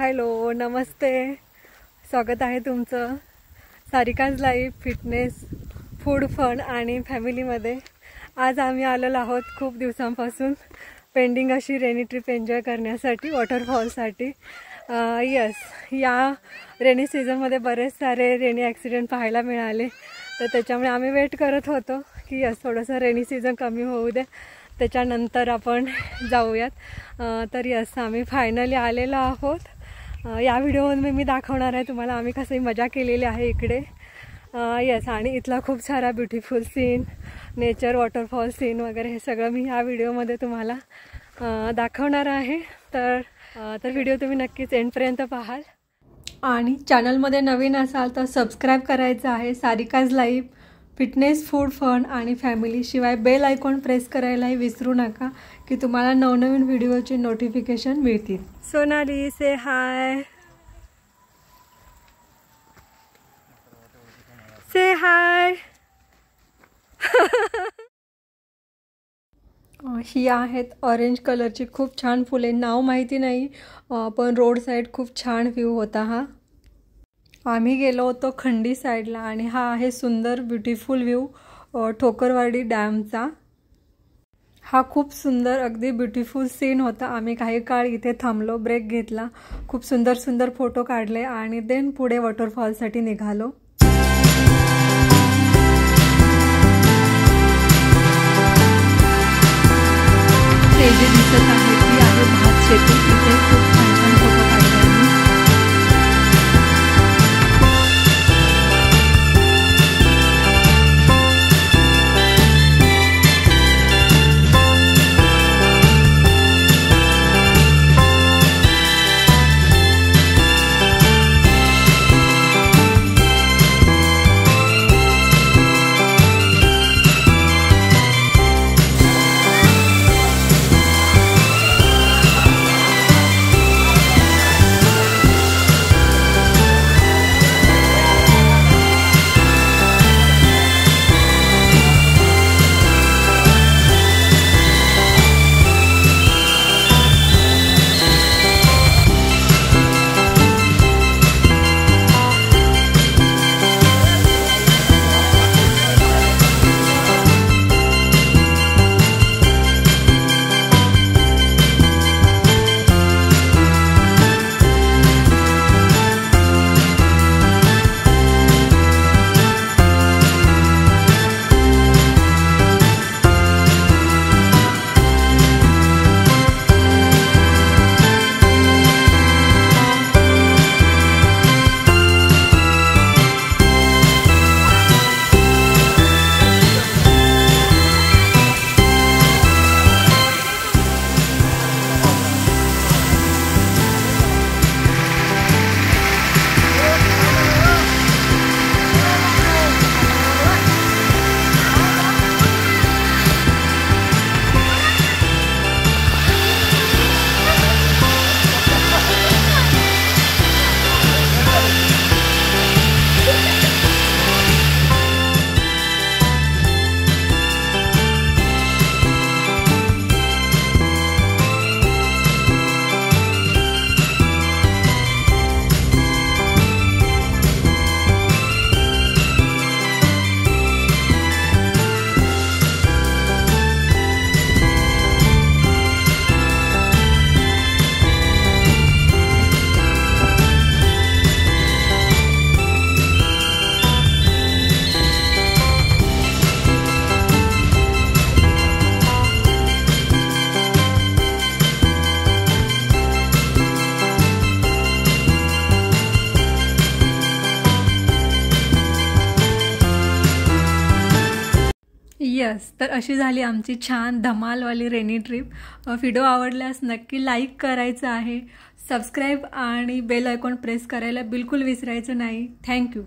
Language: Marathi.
हॅलो, नमस्ते, स्वागत आहे तुमचं Sarika's life fitness food fun आणि फॅमिलीमध्ये। आज आम्ही आलेलो आहोत खूप दिवसांपासून पेंडिंग अशी रेनी ट्रिप एन्जॉय करण्यासाठी वॉटरफॉलसाठी। यस, या रेनी सीझनमध्ये बरेच सारे रेनी ॲक्सिडेंट पाहायला मिळाले, तर त्याच्यामुळे आम्ही वेट करत होतो की यस थोडंसं रेनी सीझन कमी होऊ दे, त्याच्यानंतर आपण जाऊयात। तर यस, आम्ही फायनली आलेलो आहोत। या व्हिडिओमध्ये मी दाखवणार आहे तुम्हाला आम्ही कशी मजा केलेली आहे इकडे। यस, आणि इथला खूप सारा beautiful scene, nature, waterfall scene वगैरे हे सगळं मी या व्हिडिओमध्ये तुम्हाला दाखवणार आहे। तर व्हिडिओ तुम्ही नक्कीच एंडपर्यंत पाहाल। आणि चॅनलमध्ये नवीन असाल तर सबस्क्राईब करायचं आहे Sarika's life fitness food fun आणि फॅमिली, शिवाय बेल आयकॉन प्रेस करायलाही विसरू नका की तुम्हाला नवनवीन व्हिडिओचे नोटिफिकेशन मिळतील। सोनाली से हाय, से हाय। ही आहेत ऑरेंज कलरची खूप छान फुले, नाव माहिती नाही, पण रोड साईड खूप छान व्ह्यू होता हा। आम्ही गेलो होतो खंडी साईडला आणि हा आहे सुंदर ब्युटिफुल व्ह्यू ठोकरवाडी डॅमचा। हा खूप सुंदर अगदी ब्युटिफुल सीन होता। आम्ही काही काळ इथे थांबलो, ब्रेक घेतला, खूप सुंदर सुंदर फोटो काढले आणि देन पुढे वॉटरफॉलसाठी निघालो। ते जे दिसत आहे ती आहे भात शेती, इथे खूप छान छान फोटो काढले आम्ही। यस, तर अशी झाली आमची छान धमालवाली रेनी ट्रिप। व्हिडिओ आवडल्यास नक्की लाईक करायचं आहे, सबस्क्राईब आणि बेल आयकॉन प्रेस करायला बिलकुल विसरायचं नाही। थँक्यू।